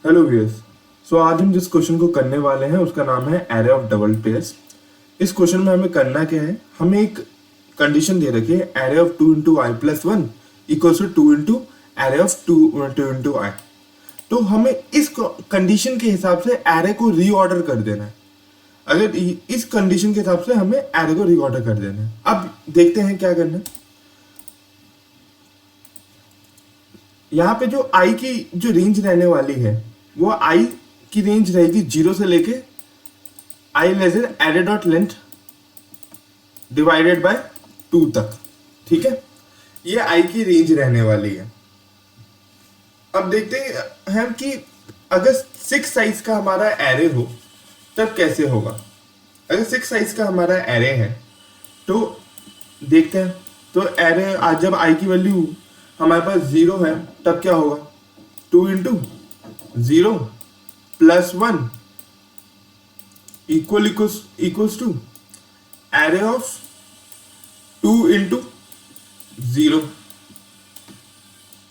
Hello viewers. आज हम जिस क्वेश्चन को करने वाले हैं उसका नाम है एरे ऑफ डबल पेयर्स। इस क्वेश्चन में हमें करना क्या है, हमें एक कंडीशन दे रखी है array of 2 into I plus 1 equals to 2 into array of 2 into I. तो हमें इस कंडीशन के हिसाब से एरे को रीऑर्डर कर देना है। अगर इस कंडीशन के हिसाब से हमें एरे को रीऑर्डर कर देना है। अब देखते हैं क्या करना है। यहाँ पे जो आई की जो रेंज रहने वाली है वो आई की रेंज रहेगी 0 से लेके I less than array dot length divided by 2 तक। ठीक है, ये आई की रेंज रहने वाली है। अब देखते हैं कि अगर 6 साइज का हमारा एरे हो तब कैसे होगा। अगर 6 साइज का हमारा एरे है तो देखते हैं। तो एरे आज जब आई की वैल्यू हमारे पास 0 है तब क्या होगा, 2 into 0 plus 1 equals to array of 2 into 0,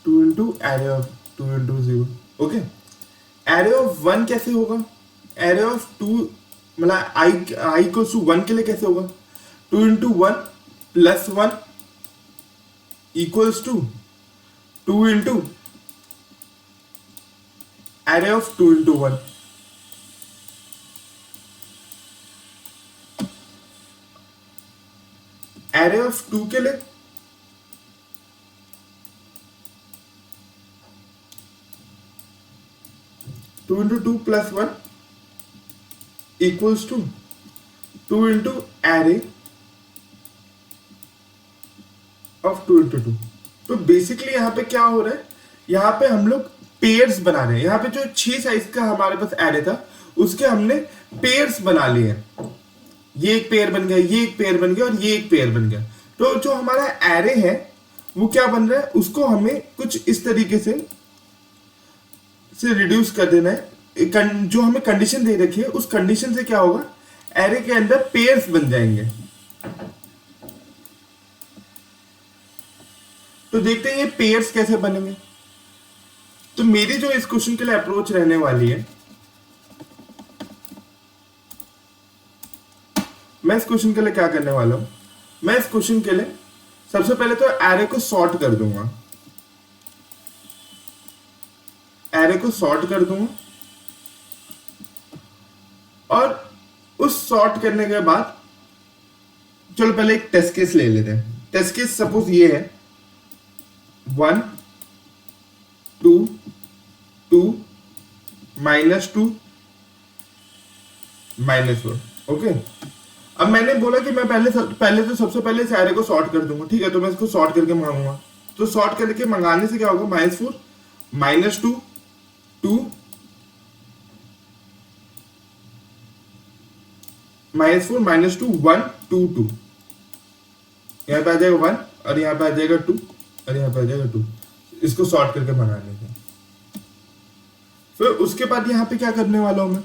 2 into array of 2 into 0। Okay, array of 1 कैसे होगा, एरे ऑफ 2 मतलब आई इक्वल्स टू 1 के लिए कैसे होगा, 2 into 1 plus 1 equals to 2 into array of 2 into 1। Array of 2 के लिए 2 into 2 plus 1 equals to 2 into array of 2 into 2। तो बेसिकली यहाँ पे क्या हो रहा है, यहाँ पे हम लोग पेयर्स बना रहे हैं। यहाँ पे जो 6 साइज का हमारे पास एरे था उसके हमने पेयर्स बना लिए हैं। ये एक पेयर बन गया, ये एक पेयर बन गया और ये एक पेयर बन गया। तो जो हमारा एरे है वो क्या बन रहा है, उसको हमें कुछ इस तरीके से रिड्यूस कर देना है। जो हमें कंडीशन दे रखी है उस कंडीशन से क्या होगा, एरे के अंदर पेयर्स बन जाएंगे। तो देखते हैं ये पेयर्स कैसे बनेंगे। तो मेरी जो इस क्वेश्चन के लिए अप्रोच रहने वाली है, मैं इस क्वेश्चन के लिए क्या करने वाला हूं, मैं इस क्वेश्चन के लिए सबसे पहले तो एरे को सॉर्ट कर दूंगा। एरे को सॉर्ट कर दूंगा और उस सॉर्ट करने के बाद चलो पहले एक टेस्ट केस ले लेते हैं। टेस्ट केस सपोज ये है 1 2 2 -2 -4। ओके, अब मैंने बोला कि मैं पहले तो सबसे पहले इस एरे को सॉर्ट कर दूंगा। ठीक है, तो मैं इसको सॉर्ट करके मंगाऊंगा। तो सॉर्ट करके मंगाने से क्या होगा, -4 -2 2 -4 -2 1 2 2। यहाँ पे आ जाएगा 1 और यहाँ पे आ जाएगा 2 और यहाँ पे आ जाएगा 2। इसको सॉर्ट करके मंगाने का। फिर उसके बाद यहाँ पे क्या करने वाला हूं मैं,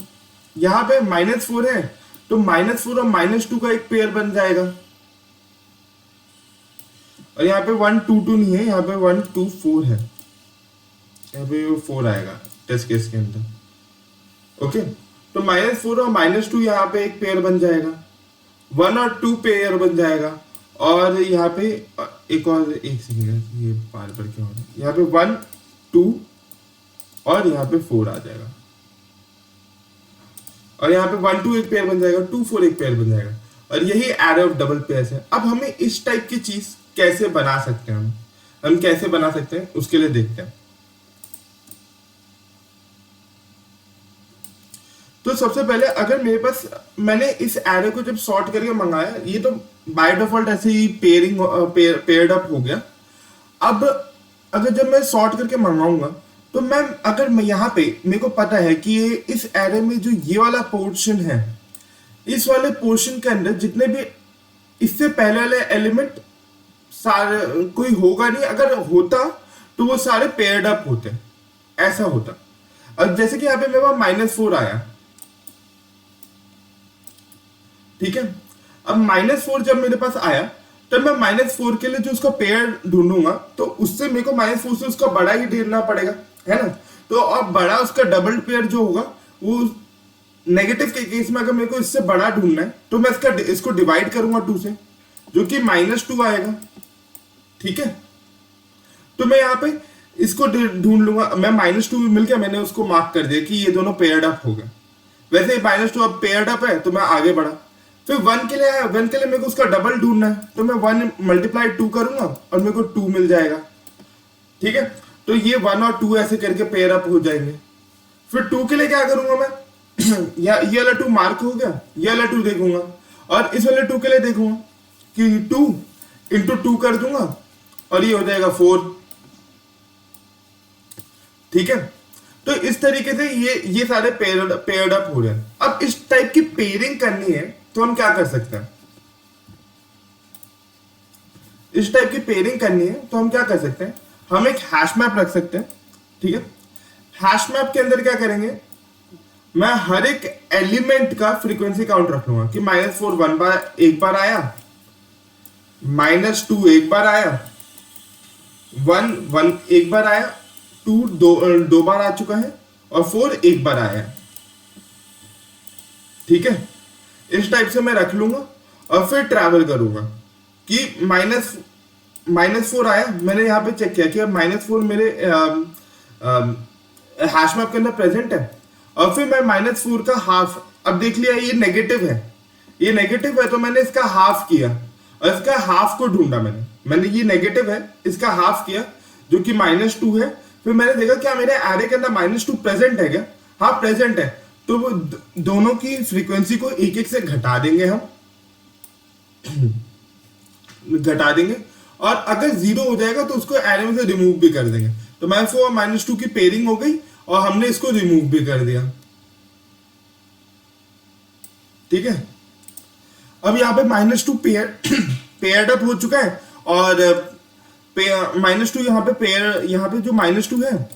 यहाँ पे -4 है तो -4 और -2 का एक पेयर बन जाएगा। और यहाँ पे 1 2 2 नहीं है, यहाँ पे 1 2 4 है। यहाँ पे 4 आएगा टेस्ट केस के अंदर। ओके, तो -4 और -2 यहाँ पे एक पेयर बन जाएगा, 1 और 2 पेयर बन जाएगा। और यहाँ पे एक सेकंड, ये बार बार क्या हो रहा है, यहाँ पे 1 2 और यहाँ पे 4 आ जाएगा। और यहाँ पे 1 2 एक पेयर बन जाएगा, 2 4 एक पेयर बन जाएगा। और यही एरे ऑफ डबल पेयर्स है। अब हमें इस टाइप की चीज कैसे बना सकते हैं, हम कैसे बना सकते हैं उसके लिए देखते हैं। तो सबसे पहले अगर मेरे पास, मैंने इस एरे को जब सॉर्ट करके मंगाया, ये तो बाय डिफॉल्ट ऐसे ही पेयर्ड अप हो गया। अब अगर जब मैं सॉर्ट करके मंगाऊंगा तो मैं यहाँ पे मेरे को पता है कि ये इस एरे में जो ये वाला पोर्शन है, इस वाले पोर्शन के अंदर जितने भी इससे पहले वाले एलिमेंट सारे कोई होगा नहीं। अगर होता तो वो सारे पेयर्ड अप होते, ऐसा होता। और जैसे कि यहाँ पे मेरे पास -4 आया, ठीक है। अब -4 जब मेरे पास आया तब मैं -4 के लिए जो उसका पेयर ढूंढूंगा तो उससे मेरे को -4 से उसका बड़ा ही ढूंढना पड़ेगा, है ना। तो अब बड़ा उसका डबल पेयर जो होगा वो नेगेटिव के केस में अगर मेरे को इससे बड़ा ढूंढना है तो मैं इसको डिवाइड करूंगा 2 से, जो कि -2 आएगा। ठीक है, तो मैं यहाँ पे इसको ढूंढ लूंगा। मैं -2 मिल गया, मैंने उसको मार्क कर दिया कि ये दोनों पेयर्ड अप हो गए। वैसे -2 अब पेयर्ड अप है तो मैं आगे बढ़ा। फिर 1 के लिए आया, 1 के लिए मेरे को उसका डबल ढूंढना है, तो मैं 1 मल्टीप्लाई 2 करूंगा और मेरे को 2 मिल जाएगा। ठीक है, तो ये 1 और 2 ऐसे करके पेयर अप हो जाएंगे। फिर 2 के लिए क्या करूंगा मैं या ये वाला 2 मार्क हो गया, ये वाला 2 देखूंगा और इस वाले 2 के लिए देखूंगा कि 2 इंटू 2 कर दूंगा और ये हो जाएगा 4। ठीक है, तो इस तरीके से ये सारे पेयर्ड अप हो रहे हैं। अब इस टाइप की पेयरिंग करनी है तो हम क्या कर सकते हैं, इस टाइप की पेयरिंग करनी है तो हम क्या कर सकते हैं, हम एक हैश मैप रख सकते हैं। ठीक है, हैश मैप के अंदर क्या करेंगे, मैं हर एक एलिमेंट का फ्रीक्वेंसी काउंट रख लूंगा कि -4 एक बार आया, -2 एक बार आया, 1 एक बार आया, 2 दो बार आ चुका है और 4 एक बार आया है। ठीक है, इस टाइप से मैं रख लूंगा और फिर ट्रैवल करूंगा कि -4 आया, मैंने यहाँ पे चेक किया कि अब -4 मेरे हैश मैप के अंदर प्रेजेंट है। और फिर मैं -4 का हाफ, अब देख लिया ये नेगेटिव है, ये नेगेटिव है तो मैंने इसका हाफ किया और इसका हाफ को ढूंढा। मैंने ये नेगेटिव है, इसका हाफ किया जो कि -2 है। फिर मैंने देखा क्या मेरे एरे के अंदर -2 प्रेजेंट है क्या, हाँ प्रेजेंट है, तो वो दोनों की फ्रीक्वेंसी को एक एक से घटा देंगे हम घटा देंगे और अगर 0 हो जाएगा तो उसको एरे में से रिमूव भी कर देंगे। तो -4 और -2 की पेयरिंग हो गई और हमने इसको रिमूव भी कर दिया। ठीक है, अब यहाँ पे -2 पेयर्ड अप हो चुका है और -2 यहाँ पे जो -2 है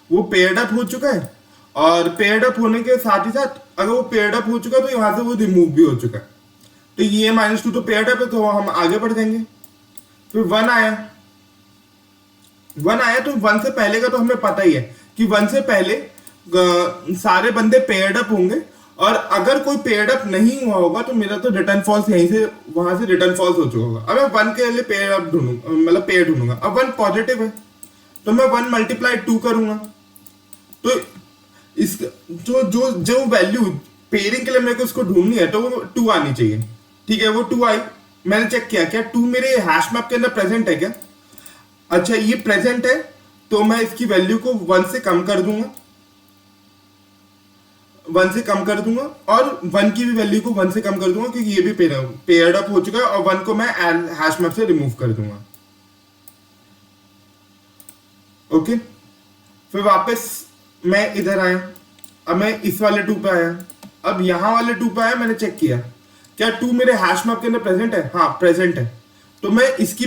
वो पेयर्ड अप हो चुका है और पेयर्ड अप होने के साथ ही साथ अगर वो पेयर्ड अप हो चुका है तो यहाँ से वो रिमूव भी हो चुका है। तो ये -2 तो पेयर्ड अप है तो हम आगे बढ़ जाएंगे। फिर 1 आया तो 1 से पहले का तो हमें पता ही है कि 1 से पहले सारे बंदे पेयर्ड अप होंगे और अगर कोई पेयर्ड अप नहीं हुआ होगा तो मेरा तो रिटर्न फॉल्स यहीं से वहां से रिटर्न फॉल्स हो चुका होगा। अब मैं 1 के लिए पेयर अप ढूंढूंगा, मतलब पेयर ढूंढूंगा। अब 1 पॉजिटिव है तो मैं 1 मल्टीप्लाई 2 करूंगा, तो इस जो वैल्यू पेयरिंग के लिए मेरे को इसको ढूंढनी है तो वो 2 आनी चाहिए। ठीक है, वो 2 आई, मैंने चेक किया क्या 2 मेरे हैश मैप के अंदर प्रेजेंट है क्या, अच्छा ये प्रेजेंट है तो मैं इसकी वैल्यू को 1 से कम कर दूंगा, 1 से कम कर दूंगा और 1 की भी वैल्यू को 1 से कम कर दूंगा क्योंकि ये भी पेयर्ड अप हो चुका है और 1 को मैं हैश मैप से रिमूव कर दूंगा। ओके, फिर वापस मैं इधर आया, अब मैं इस वाले 2 पे आया, अब यहां वाले 2 पे आया, मैंने चेक किया क्या 2 मेरे हैश मैप के अंदर प्रेजेंट है, हाँ प्रेजेंट है, तो मैं इसकी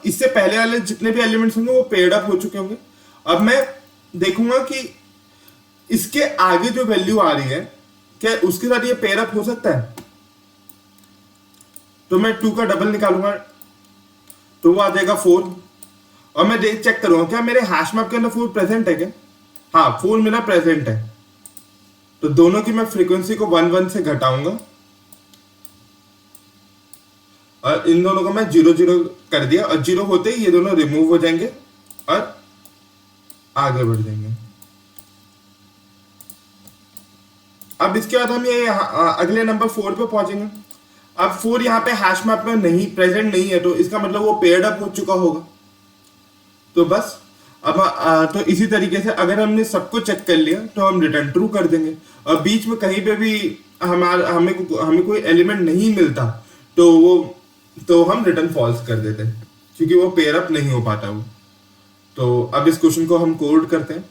इससे पहले वाले जितने भी एलिमेंट्स होंगे वो पेयर्ड अप हो चुके होंगे। अब मैं देखूंगा कि इसके आगे जो वैल्यू आ रही है क्या उसके साथ ये पेयर अप हो सकता है, तो मैं 2 का डबल निकालूंगा तो वो आ जाएगा 4 और मैं चेक करूंगा क्या मेरे हैश मैप के अंदर 4 प्रेजेंट है क्या, हाँ 4 मेरा प्रेजेंट है, तो दोनों की मैं फ्रीक्वेंसी को 1 से घटाऊंगा और इन दोनों को मैं 0 कर दिया और 0 होते ही ये दोनों रिमूव हो जाएंगे और आगे बढ़ जाएंगे। अब इसके बाद हम ये अगले नंबर 4 पे पहुंचेंगे। अब 4 यहाँ पे हैश मैप में नहीं प्रेजेंट नहीं है तो इसका मतलब वो पेयर्ड अप हो चुका होगा। तो बस अब तो इसी तरीके से अगर हमने सबको चेक कर लिया तो हम रिटर्न ट्रू कर देंगे और बीच में कहीं पे भी हमें कोई एलिमेंट नहीं मिलता तो हम रिटर्न फॉल्स कर देते हैं क्योंकि वो पेयर अप नहीं हो पाता वो। तो अब इस क्वेश्चन को हम कोड करते हैं।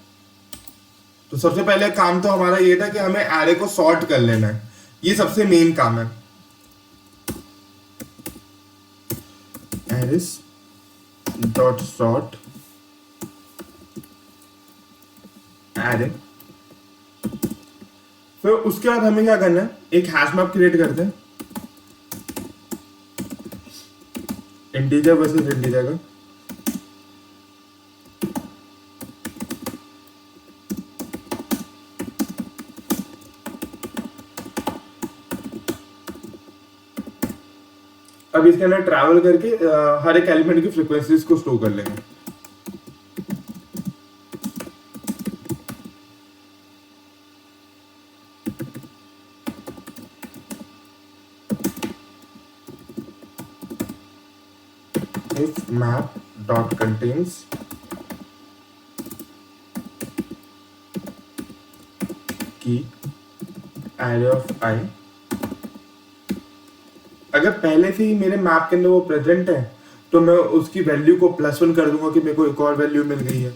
तो सबसे पहले काम तो हमारा ये था कि हमें एरे को सॉर्ट कर लेना है, ये सबसे मेन काम है। एरेस डॉट सॉर्ट एरे, फिर उसके बाद हमें क्या करना है, एक हैश मैप क्रिएट करते हैं इंटीजर वर्सेस इंटीजर का। अब इसके अंदर ट्रैवल करके हर एक एलिमेंट की फ्रीक्वेंसीज को स्टोर कर लेंगे। इफ मैप डॉट कंटेन्स की एरे ऑफ आई, अगर पहले से ही मेरे मैप के अंदर वो प्रेजेंट है तो मैं उसकी वैल्यू को +1 कर दूंगा कि मेरे को एक और वैल्यू मिल गई है।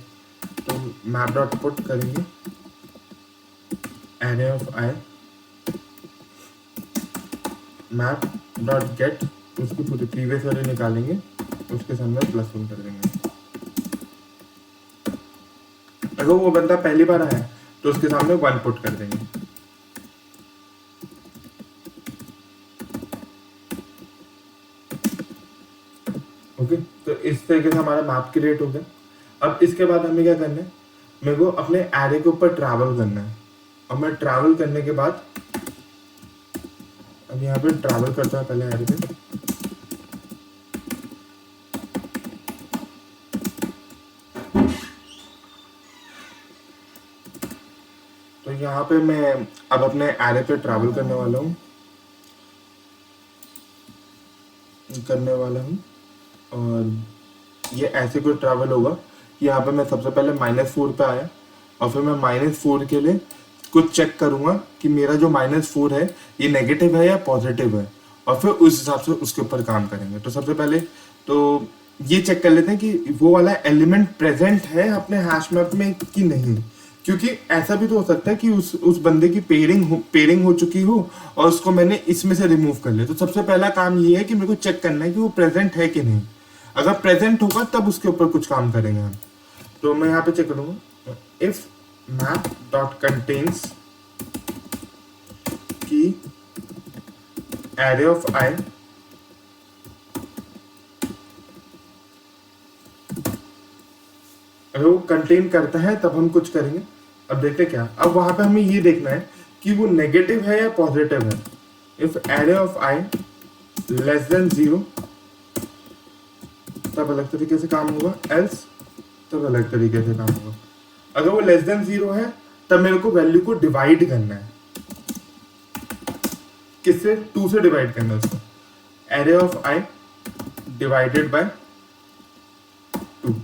तो मैप डॉट पुट करेंगे array of I, map dot gate, उसकी पूरी प्रीवियस वैल्यू निकालेंगे, उसके सामने +1 कर देंगे। अगर वो बंदा पहली बार आया तो उसके सामने 1 पुट कर देंगे। ओके, तो इस तरीके से हमारा मैप क्रिएट हो गया। अब इसके बाद हमें क्या करना है, मेरे को अपने एरे के ऊपर ट्रैवल करना है। और मैं ट्रैवल करने के बाद अब यहाँ पे ट्रैवल करता हूँ पहले एरे पे। तो यहाँ पे मैं अब अपने एरे पे ट्रैवल करने वाला हूँ और ये ऐसे कोई ट्रैवल होगा कि यहाँ पे मैं सबसे पहले -4 पे आया और फिर मैं -4 के लिए कुछ चेक करूँगा कि मेरा जो -4 है ये नेगेटिव है या पॉजिटिव है, और फिर उस हिसाब से उसके ऊपर काम करेंगे। तो सबसे पहले तो ये चेक कर लेते हैं कि वो वाला एलिमेंट प्रेजेंट है अपने हैश मैप में कि नहीं, क्योंकि ऐसा भी तो हो सकता है कि उस बंदे की पेयरिंग हो चुकी हो और उसको मैंने इसमें से रिमूव कर लिया। तो सबसे पहला काम ये है कि मेरे को चेक करना है कि वो प्रेजेंट है कि नहीं। अगर प्रेजेंट होगा तब उसके ऊपर कुछ काम करेंगे हम। तो मैं यहाँ पे चेक करूँगा इफ मैप डॉट कंटेन्स की एरे ऑफ आई, अगर वो कंटेन करता है तब हम कुछ करेंगे। अब देखते क्या, अब वहां पे हमें ये देखना है कि वो नेगेटिव है या पॉजिटिव है। इफ एरे ऑफ आई <0 तब अलग तरीके से काम होगा, एल्स तब अलग तरीके से काम होगा। अगर वो <0 है तब मेरे को वैल्यू को डिवाइड करना है। किससे? 2 से डिवाइड करना है उसको। Array of I divided by 2।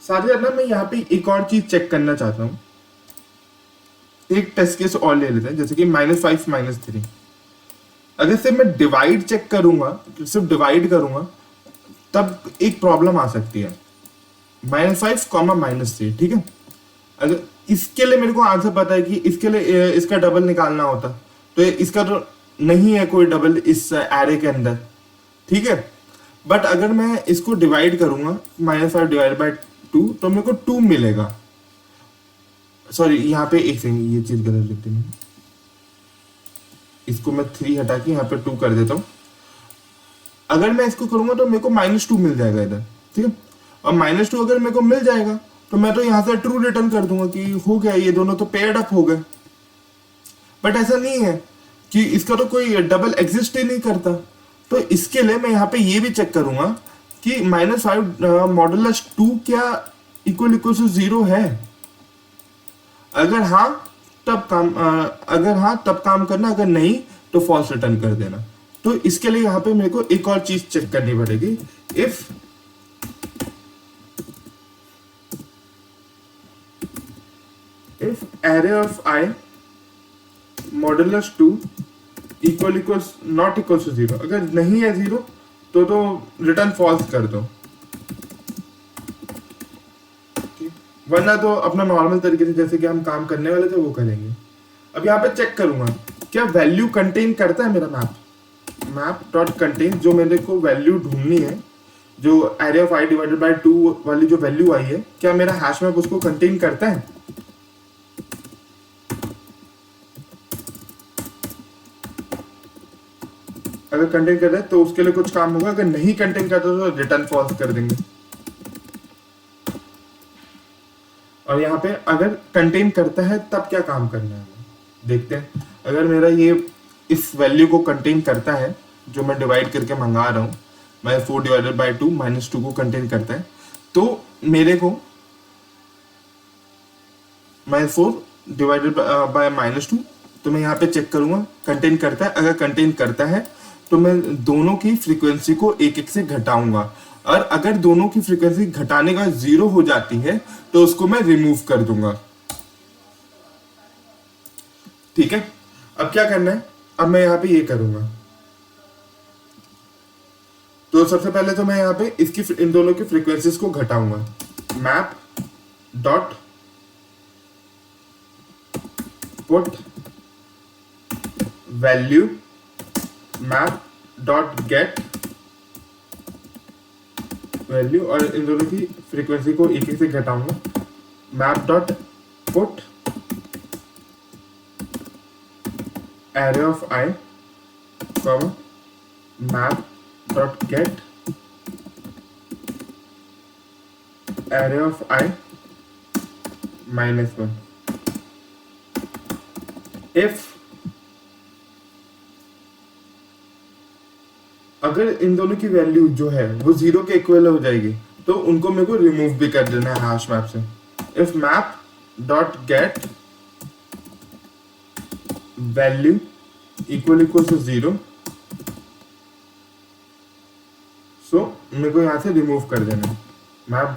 साथ ही ना मैं यहाँ पे एक और चीज चेक करना चाहता हूँ। एक टेस्ट केस और ले लेते हैं, जैसे कि -5 -3। अगर सिर्फ मैं डिवाइड चेक करूंगा, सिर्फ डिवाइड करूंगा, तब एक प्रॉब्लम आ सकती है। -5, -3, ठीक है। अगर इसके लिए मेरे को आंसर पता है कि इसके लिए इसका डबल निकालना होता, तो इसका तो नहीं है कोई डबल इस एरे के अंदर, ठीक है। बट अगर मैं इसको डिवाइड करूंगा -5 डिवाइड बाय 2 तो मेरे को 2 मिलेगा। सॉरी, यहाँ पे एक सेकंड, ये चीज गलत लिख दी मैंने। इसको मैं 3 हटा के यहाँ पे 2 कर देता हूँ। अगर मैं इसको करूंगा तो मेरे को -2 मिल जाएगा इधर, ठीक है। और -2 अगर मेरे को मिल जाएगा तो मैं तो यहाँ से ट्रू रिटर्न कर दूंगा कि हो गया, ये दोनों तो पेयर्ड अप हो गए। बट ऐसा नहीं है कि इसका तो कोई डबल एग्जिस्ट ही नहीं करता। तो इसके लिए मैं यहाँ पे ये भी चेक करूंगा कि -5 मॉडुलस 2 क्या इक्वल टू 0 है। अगर हाँ तब काम करना, अगर नहीं तो फॉल्स रिटर्न कर देना। तो इसके लिए यहाँ पे मेरे को एक और चीज चेक करनी पड़ेगी। If array of I modulus 2 not equal to 0, अगर नहीं है 0 तो रिटर्न फॉल्स कर दो, वरना तो अपना नॉर्मल तरीके से जैसे कि हम काम करने वाले थे वो करेंगे। अब यहाँ पे चेक करूंगा क्या वैल्यू कंटेन करता है मेरा मैप डॉट कंटेन, जो मेरे को वैल्यू ढूंढनी है, जो array of I divided by 2 वाली जो वैल्यू आई है, क्या मेरा हैश मैप उसको कंटेन करता है। अगर कंटेन कर रहा है तो उसके लिए कुछ काम होगा, अगर नहीं कंटेन करता तो रिटर्न फॉल्स कर देंगे। और यहाँ पे अगर कंटेन करता है तब क्या काम करना है देखते हैं। अगर मेरा ये इस वैल्यू को कंटेन करता है जो मैं डिवाइड करके मंगा रहा हूँ, -4 डिवाइडेड बाई 2 -2 को कंटेन करता है, तो मेरे को -4 डिवाइडेड बाय -2, तो मैं यहाँ पे चेक करूंगा कंटेन करता है। अगर कंटेन करता है तो मैं दोनों की फ्रीक्वेंसी को एक एक से घटाऊंगा, और अगर दोनों की फ्रीक्वेंसी घटाने का 0 हो जाती है तो उसको मैं रिमूव कर दूंगा। ठीक है, अब क्या करना है, अब मैं यहाँ पे ये करूंगा। तो सबसे पहले तो मैं यहाँ पे इन दोनों की फ्रीक्वेंसीज को घटाऊंगा। Map dot put value map dot get value, और इन दोनों की फ्रीक्वेंसी को एक एक से घटाऊंगा। Map dot put array of I, map dot get array of I -1। if अगर इन दोनों की वैल्यू जो है वो 0 के इक्वल हो जाएगी तो उनको मेरे को रिमूव भी कर देना है हैश मैप से। If map dot get value equal to 0, so मेरे को यहां से रिमूव कर देना है। मैप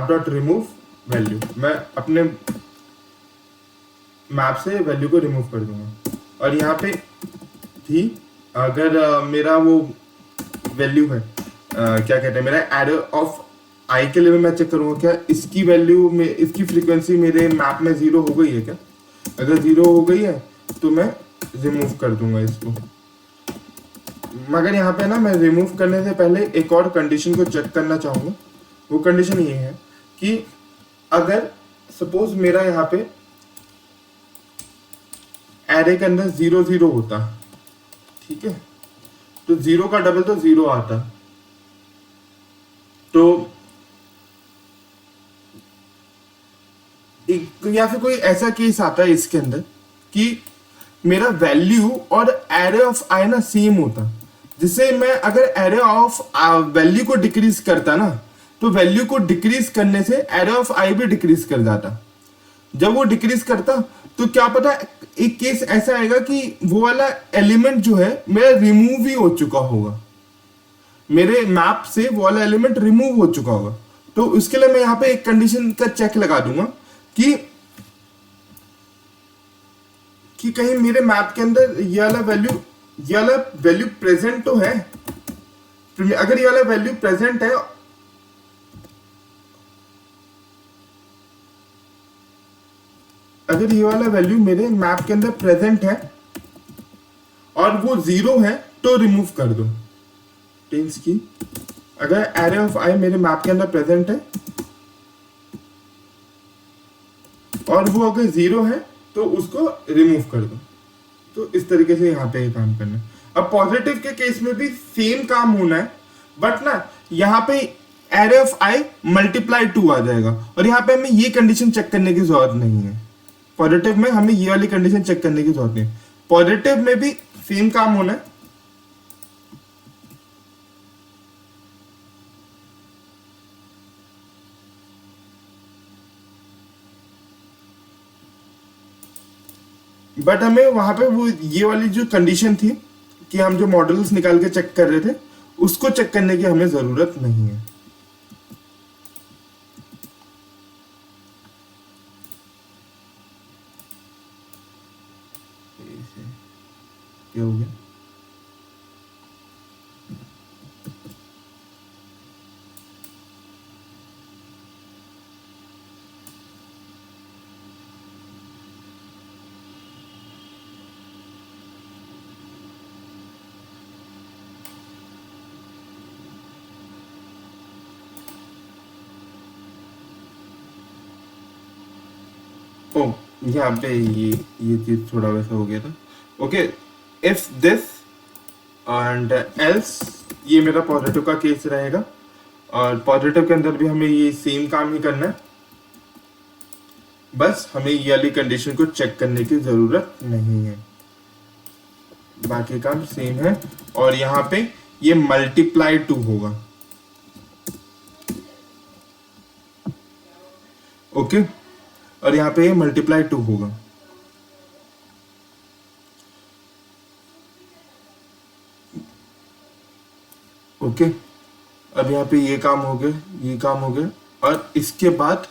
डॉट रिमूव वैल्यू, मैं अपने मैप से वैल्यू को रिमूव कर दूंगा। और यहाँ पे भी अगर मेरा वो वैल्यू है क्या कहते हैं, मेरा एरे ऑफ आई के लिए मैं चेक करूंगा क्या इसकी वैल्यू में, इसकी फ्रीक्वेंसी मेरे मैप में 0 हो गई है क्या। अगर 0 हो गई है तो मैं रिमूव कर दूंगा इसको। मगर यहाँ पे ना मैं रिमूव करने से पहले एक और कंडीशन को चेक करना चाहूंगा। वो कंडीशन ये है कि अगर सपोज मेरा यहाँ पे एरे के अंदर 0 0 होता, ठीक है, तो 0 का डबल तो 0 आता, तो या फिर कोई ऐसा केस आता है इसके अंदर कि मेरा वैल्यू और एरे ऑफ आई ना सेम होता, जिससे मैं अगर एरे ऑफ वैल्यू को डिक्रीज करता ना, तो वैल्यू को डिक्रीज करने से एरे ऑफ आई भी डिक्रीज कर जाता। जब वो डिक्रीज करता तो क्या पता एक केस ऐसा आएगा कि वो वाला एलिमेंट जो है मेरा रिमूव ही हो चुका होगा, मेरे मैप से वो वाला एलिमेंट रिमूव हो चुका होगा। तो उसके लिए मैं यहाँ पे एक कंडीशन का चेक लगा दूंगा कि कहीं मेरे मैप के अंदर ये वाला वैल्यू प्रेजेंट तो है। अगर ये वाला वैल्यू प्रेजेंट है, अगर ये वाला वैल्यू मेरे मैप के अंदर प्रेजेंट है और वो 0 है तो रिमूव कर दो। टेंस की अगर एरे ऑफ आई मेरे मैप के अंदर प्रेजेंट है और वो अगर 0 है तो उसको रिमूव कर दो। तो इस तरीके से यहाँ पे काम करना है। अब पॉजिटिव के केस में भी सेम काम होना है, बट ना यहाँ पे एरे ऑफ आई मल्टीप्लाई 2 आ जाएगा, और यहाँ पे हमें ये कंडीशन चेक करने की जरूरत नहीं है। पॉजिटिव में हमें ये वाली कंडीशन चेक करने की जरूरत नहीं है। पॉजिटिव में भी सेम काम होना है, बट हमें वहां पे वो ये वाली जो कंडीशन थी कि हम जो मॉडल्स निकाल के चेक कर रहे थे उसको चेक करने की हमें जरूरत नहीं है। क्या हो गया? ओ यहाँ पे ये चीज थोड़ा वैसा हो गया था। Okay, if this and else, ये मेरा पॉजिटिव का केस रहेगा, और पॉजिटिव के अंदर भी हमें ये सेम काम ही करना है, बस हमें ये वाली कंडीशन को चेक करने की जरूरत नहीं है। बाकी काम सेम है। और यहाँ पे ये मल्टीप्लाई 2 होगा। ओके, और यहाँ पे ये मल्टीप्लाई 2 होगा। ओके, अब यहाँ पे ये काम हो गया, ये काम हो गया। और इसके बाद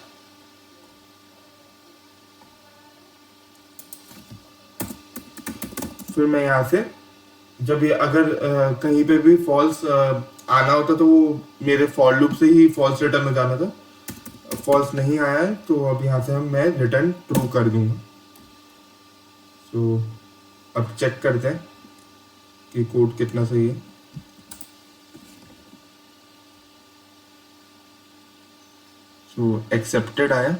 फिर मैं यहाँ से जब ये अगर कहीं पे भी फॉल्स आना होता तो वो मेरे फॉर लूप से ही फॉल्स रिटर्न हो जाना था। फॉल्स नहीं आया है तो अब यहाँ से मैं रिटर्न ट्रू कर दूंगा। तो अब चेक करते हैं कि कोड कितना सही है। सो एक्सेप्टेड आया,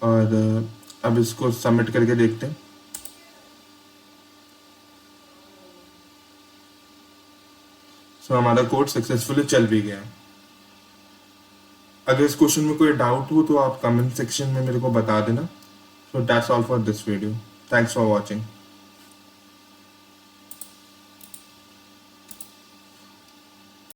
और अब इसको सबमिट करके देखते हैं। सो हमारा कोड सक्सेसफुली चल भी गया। अगर इस क्वेश्चन में कोई डाउट हो तो आप कमेंट सेक्शन में मेरे को बता देना। So that's all for this video. Thanks for watching.